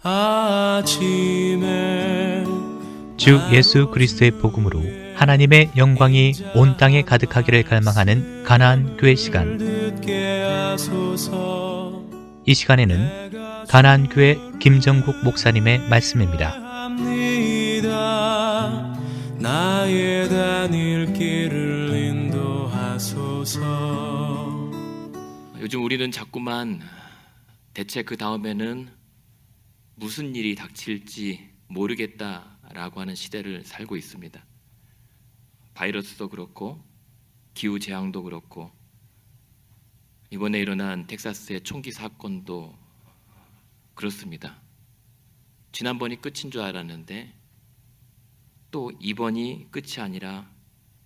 아침에 주 예수 그리스도의 복음으로 하나님의 영광이 온 땅에 가득하기를 갈망하는 가나안 교회 시간. 듣게 하소서. 이 시간에는 가나안 교회 김정국 목사님의 말씀입니다. 합니다. 나의 다닐 길을 인도하소서. 요즘 우리는 자꾸만 대체 그 다음에는 무슨 일이 닥칠지 모르겠다라고 하는 시대를 살고 있습니다. 바이러스도 그렇고 기후재앙도 그렇고 이번에 일어난 텍사스의 총기 사건도 그렇습니다. 지난번이 끝인 줄 알았는데 또 이번이 끝이 아니라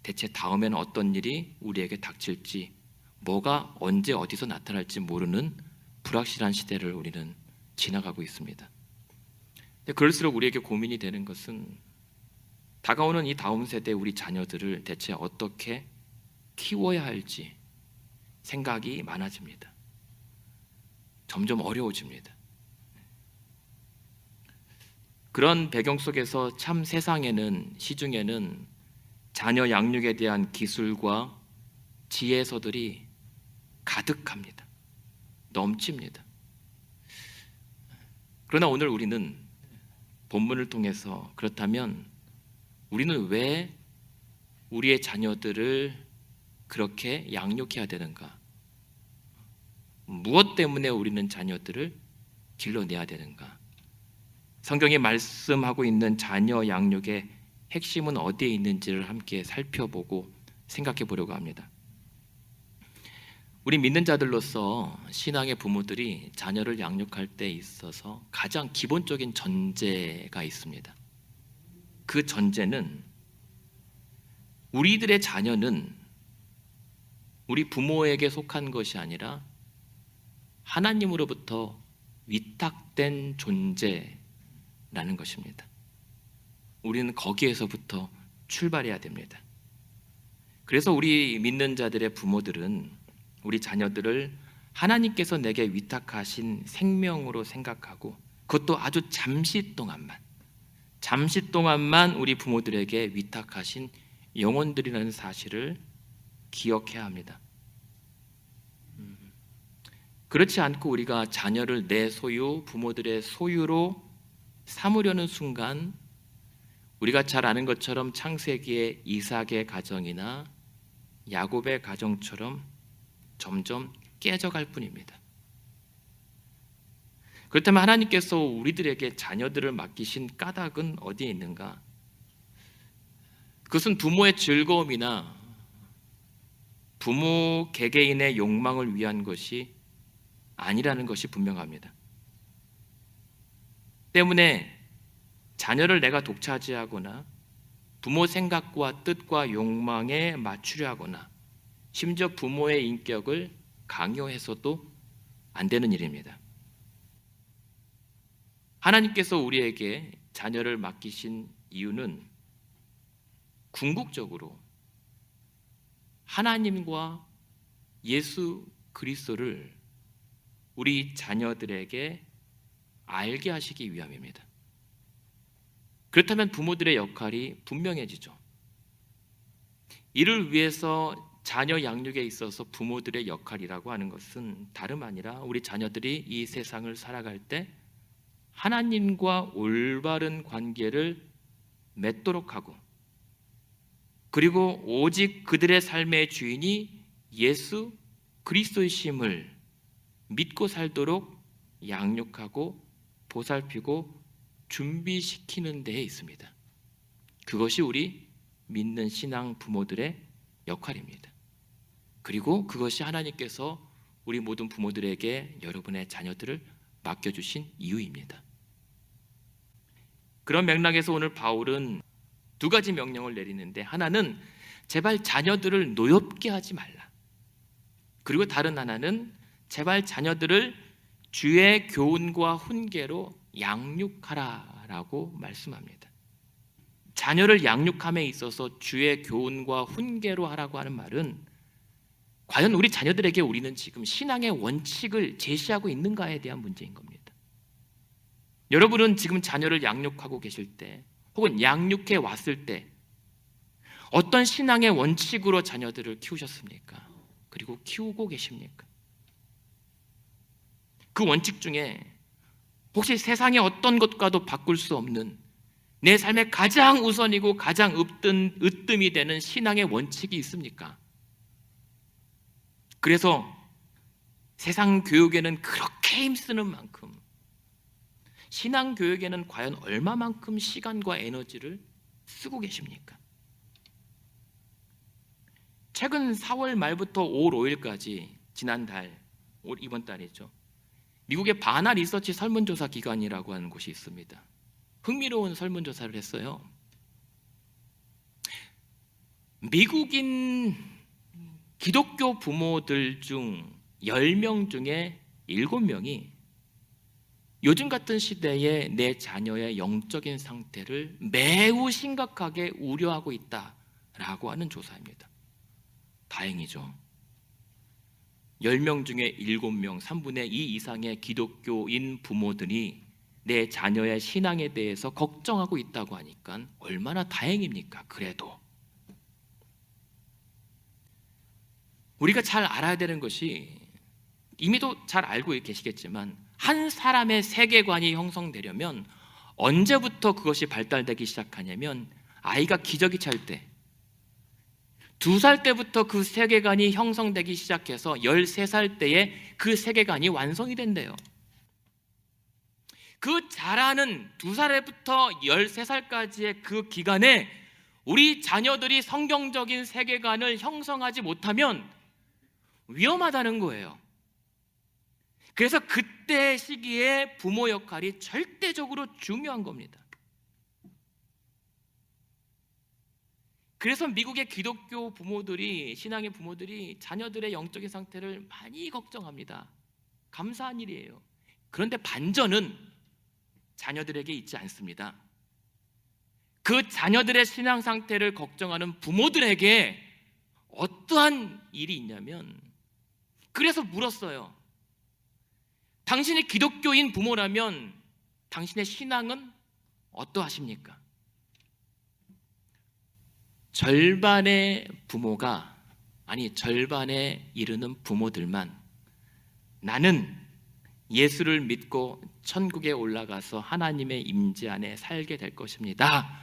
대체 다음에는 어떤 일이 우리에게 닥칠지, 뭐가 언제 어디서 나타날지 모르는 불확실한 시대를 우리는 지나가고 있습니다. 그럴수록 우리에게 고민이 되는 것은 다가오는 이 다음 세대 우리 자녀들을 대체 어떻게 키워야 할지 생각이 많아집니다. 점점 어려워집니다. 그런 배경 속에서 참 세상에는, 시중에는 자녀 양육에 대한 기술과 지혜서들이 가득합니다. 넘칩니다. 그러나 오늘 우리는 본문을 통해서 그렇다면 우리는 왜 우리의 자녀들을 그렇게 양육해야 되는가? 무엇 때문에 우리는 자녀들을 길러내야 되는가? 성경이 말씀하고 있는 자녀 양육의 핵심은 어디에 있는지를 함께 살펴보고 생각해 보려고 합니다. 우리 믿는 자들로서 신앙의 부모들이 자녀를 양육할 때 있어서 가장 기본적인 전제가 있습니다. 그 전제는 우리들의 자녀는 우리 부모에게 속한 것이 아니라 하나님으로부터 위탁된 존재라는 것입니다. 우리는 거기에서부터 출발해야 됩니다. 그래서 우리 믿는 자들의 부모들은 우리 자녀들을 하나님께서 내게 위탁하신 생명으로 생각하고 그것도 아주 잠시 동안만 우리 부모들에게 위탁하신 영혼들이라는 사실을 기억해야 합니다. 그렇지 않고 우리가 자녀를 내 소유, 부모들의 소유로 삼으려는 순간 우리가 잘 아는 것처럼 창세기의 이삭의 가정이나 야곱의 가정처럼 점점 깨져갈 뿐입니다. 그렇다면 하나님께서 우리들에게 자녀들을 맡기신 까닭은 어디에 있는가? 그것은 부모의 즐거움이나 부모 개개인의 욕망을 위한 것이 아니라는 것이 분명합니다. 때문에 자녀를 내가 독차지하거나 부모 생각과 뜻과 욕망에 맞추려 하거나 심지어 부모의 인격을 강요해서도 안 되는 일입니다. 하나님께서 우리에게 자녀를 맡기신 이유는 궁극적으로 하나님과 예수 그리스도를 우리 자녀들에게 알게 하시기 위함입니다. 그렇다면 부모들의 역할이 분명해지죠. 이를 위해서 자녀 양육에 있어서 부모들의 역할이라고 하는 것은 다름 아니라 우리 자녀들이 이 세상을 살아갈 때 하나님과 올바른 관계를 맺도록 하고 그리고 오직 그들의 삶의 주인이 예수 그리스도이심을 믿고 살도록 양육하고 보살피고 준비시키는 데에 있습니다. 그것이 우리 믿는 신앙 부모들의 역할입니다. 그리고 그것이 하나님께서 우리 모든 부모들에게 여러분의 자녀들을 맡겨주신 이유입니다. 그런 맥락에서 오늘 바울은 두 가지 명령을 내리는데 하나는 제발 자녀들을 노엽게 하지 말라. 그리고 다른 하나는 제발 자녀들을 주의 교훈과 훈계로 양육하라라고 말씀합니다. 자녀를 양육함에 있어서 주의 교훈과 훈계로 하라고 하는 말은 과연 우리 자녀들에게 우리는 지금 신앙의 원칙을 제시하고 있는가에 대한 문제인 겁니다. 여러분은 지금 자녀를 양육하고 계실 때 혹은 양육해 왔을 때 어떤 신앙의 원칙으로 자녀들을 키우셨습니까? 그리고 키우고 계십니까? 그 원칙 중에 혹시 세상의 어떤 것과도 바꿀 수 없는 내 삶의 가장 우선이고 가장 으뜸이 되는 신앙의 원칙이 있습니까? 그래서 세상 교육에는 그렇게 힘쓰는 만큼 신앙 교육에는 과연 얼마만큼 시간과 에너지를 쓰고 계십니까? 최근 4월 말부터 5월 5일까지 지난달, 이번 달이죠. 미국의 바나 리서치 설문조사 기관이라고 하는 곳이 있습니다. 흥미로운 설문조사를 했어요. 미국인 기독교 부모들 중 10명 중에 7명이 요즘 같은 시대에 내 자녀의 영적인 상태를 매우 심각하게 우려하고 있다라고 하는 조사입니다. 다행이죠. 10명 중에 7명, 3분의 2 이상의 기독교인 부모들이 내 자녀의 신앙에 대해서 걱정하고 있다고 하니까 얼마나 다행입니까? 그래도 우리가 잘 알아야 되는 것이, 이미도 잘 알고 계시겠지만, 한 사람의 세계관이 형성되려면 언제부터 그것이 발달되기 시작하냐면 아이가 기저귀 찰 때, 2살 때부터 그 세계관이 형성되기 시작해서 13살 때에 그 세계관이 완성이 된대요. 그 자라는 2살부터 13살까지의 그 기간에 우리 자녀들이 성경적인 세계관을 형성하지 못하면 위험하다는 거예요. 그래서 그때 시기에 부모 역할이 절대적으로 중요한 겁니다. 그래서 미국의 기독교 부모들이, 신앙의 부모들이 자녀들의 영적인 상태를 많이 걱정합니다. 감사한 일이에요. 그런데 반전은 자녀들에게 있지 않습니다. 그 자녀들의 신앙 상태를 걱정하는 부모들에게 어떠한 일이 있냐면, 그래서 물었어요. 당신이 기독교인 부모라면 당신의 신앙은 어떠하십니까? 절반의 부모가, 절반에 이르는 부모들만 나는 예수를 믿고 천국에 올라가서 하나님의 임재 안에 살게 될 것입니다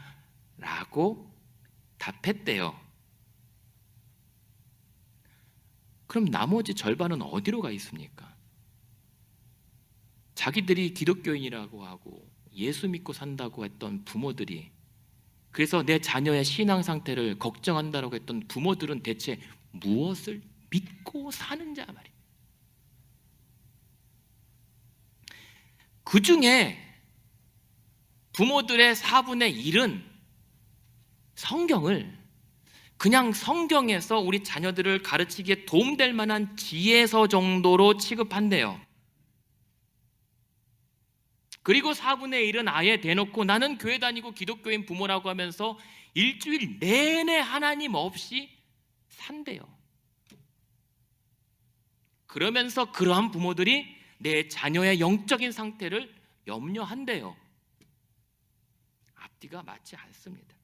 라고 답했대요. 그럼 나머지 절반은 어디로 가 있습니까? 자기들이 기독교인이라고 하고 예수 믿고 산다고 했던 부모들이, 그래서 내 자녀의 신앙 상태를 걱정한다고 했던 부모들은 대체 무엇을 믿고 사는자 말이에요. 그 중에 부모들의 4분의 1은 성경을 그냥 성경에서 우리 자녀들을 가르치기에 도움될 만한 지혜서 정도로 취급한대요. 그리고 4분의 1은 아예 대놓고 나는 교회 다니고 기독교인 부모라고 하면서 일주일 내내 하나님 없이 산대요. 그러면서 그러한 부모들이 내 자녀의 영적인 상태를 염려한대요. 앞뒤가 맞지 않습니다.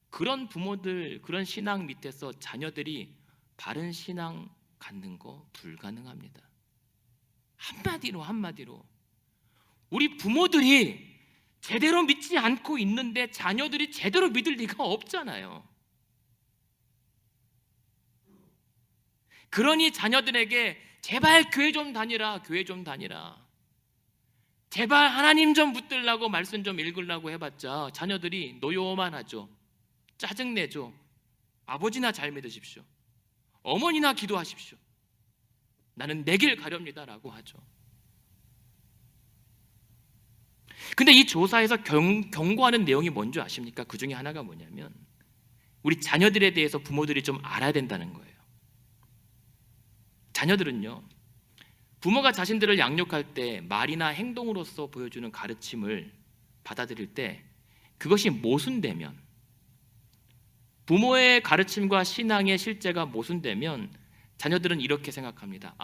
그런 부모들, 그런 신앙 밑에서 자녀들이 바른 신앙 갖는 거 불가능합니다. 한마디로 우리 부모들이 제대로 믿지 않고 있는데 자녀들이 제대로 믿을 리가 없잖아요. 그러니 자녀들에게 제발 교회 좀 다니라, 교회 좀 다니라, 제발 하나님 좀 붙들라고 말씀 좀 읽으려고 해봤자 자녀들이 노여만 하죠. 짜증내죠. 아버지나 잘 믿으십시오, 어머니나 기도하십시오, 나는 내 길 가렵니다 라고 하죠. 근데 이 조사에서 경고하는 내용이 뭔지 아십니까? 그 중에 하나가 뭐냐면 우리 자녀들에 대해서 부모들이 좀 알아야 된다는 거예요. 자녀들은요, 부모가 자신들을 양육할 때 말이나 행동으로서 보여주는 가르침을 받아들일 때 그것이 모순되면, 부모의 가르침과 신앙의 실제가 모순되면 자녀들은 이렇게 생각합니다.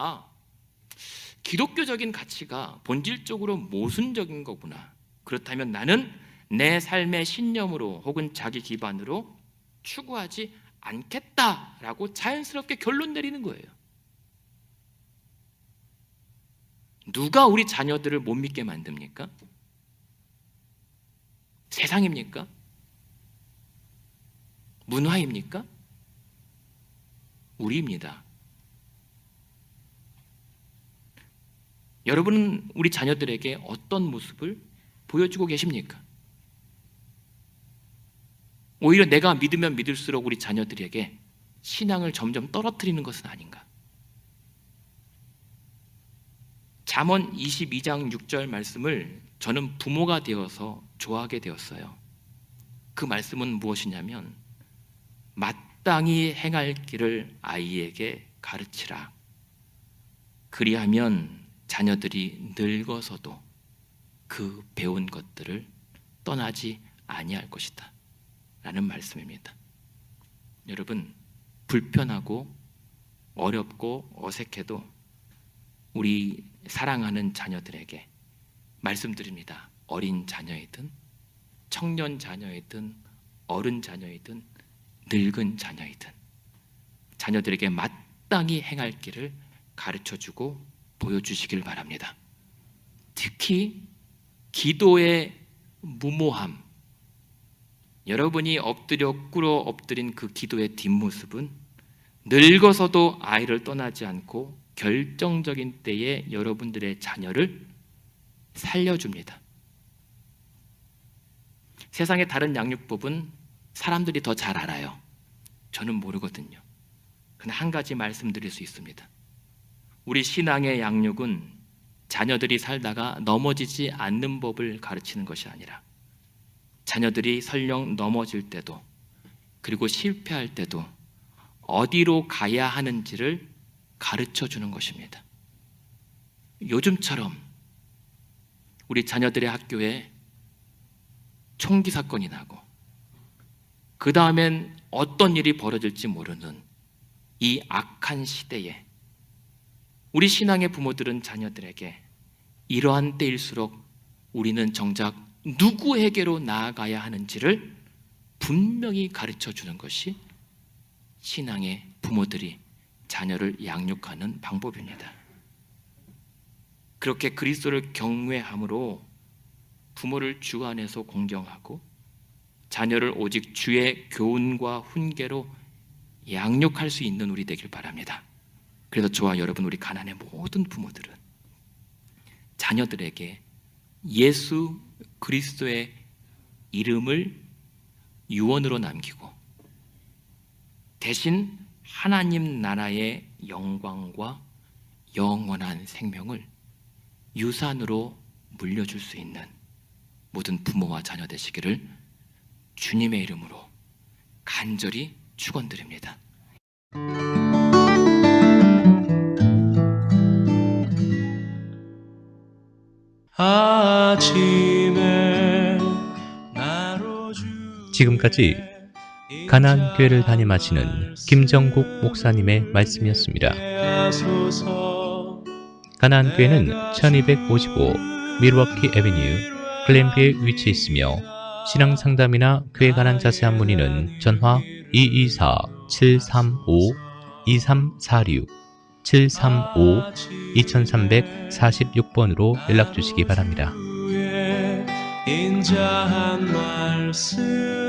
기독교적인 가치가 본질적으로 모순적인 거구나. 그렇다면 나는 내 삶의 신념으로 혹은 자기 기반으로 추구하지 않겠다라고 자연스럽게 결론 내리는 거예요. 누가 우리 자녀들을 못 믿게 만듭니까? 세상입니까? 문화입니까? 우리입니다. 여러분은 우리 자녀들에게 어떤 모습을 보여주고 계십니까? 오히려 내가 믿으면 믿을수록 우리 자녀들에게 신앙을 점점 떨어뜨리는 것은 아닌가? 잠언 22장 6절 말씀을 저는 부모가 되어서 좋아하게 되었어요. 그 말씀은 무엇이냐면 마땅히 행할 길을 아이에게 가르치라. 그리하면 자녀들이 늙어서도 그 배운 것들을 떠나지 아니할 것이다 라는 말씀입니다. 여러분, 불편하고 어렵고 어색해도 우리 사랑하는 자녀들에게 말씀드립니다. 어린 자녀이든 청년 자녀이든 어른 자녀이든 늙은 자녀이든 자녀들에게 마땅히 행할 길을 가르쳐주고 보여주시길 바랍니다. 특히 기도의 무모함, 여러분이 엎드려 꿇어 엎드린 그 기도의 뒷모습은 늙어서도 아이를 떠나지 않고 결정적인 때에 여러분들의 자녀를 살려줍니다. 세상의 다른 양육법은 사람들이 더 잘 알아요. 저는 모르거든요. 그러나 한 가지 말씀드릴 수 있습니다. 우리 신앙의 양육은 자녀들이 살다가 넘어지지 않는 법을 가르치는 것이 아니라 자녀들이 설령 넘어질 때도 그리고 실패할 때도 어디로 가야 하는지를 가르쳐 주는 것입니다. 요즘처럼 우리 자녀들의 학교에 총기 사건이 나고 그 다음엔 어떤 일이 벌어질지 모르는 이 악한 시대에 우리 신앙의 부모들은 자녀들에게 이러한 때일수록 우리는 정작 누구에게로 나아가야 하는지를 분명히 가르쳐 주는 것이 신앙의 부모들이 자녀를 양육하는 방법입니다. 그렇게 그리스도를 경외함으로 부모를 주 안에서 공경하고 자녀를 오직 주의 교훈과 훈계로 양육할 수 있는 우리 되길 바랍니다. 그래서 저와 여러분, 우리 가난의 모든 부모들은 자녀들에게 예수 그리스도의 이름을 유언으로 남기고 대신 하나님 나라의 영광과 영원한 생명을 유산으로 물려줄 수 있는 모든 부모와 자녀 되시기를 주님의 이름으로 간절히 축원드립니다. 아침에 나로 지금까지 가나안 교회를 담임하시는 김정국 목사님의 말씀이었습니다. 가나안 교회는 1255 밀워키 애비뉴 글렌비에 위치해 있으며 신앙 상담이나 교회 관한 자세한 문의는 전화 224-735-2346 735-2346번으로 연락 주시기 바랍니다. 인자한 말씀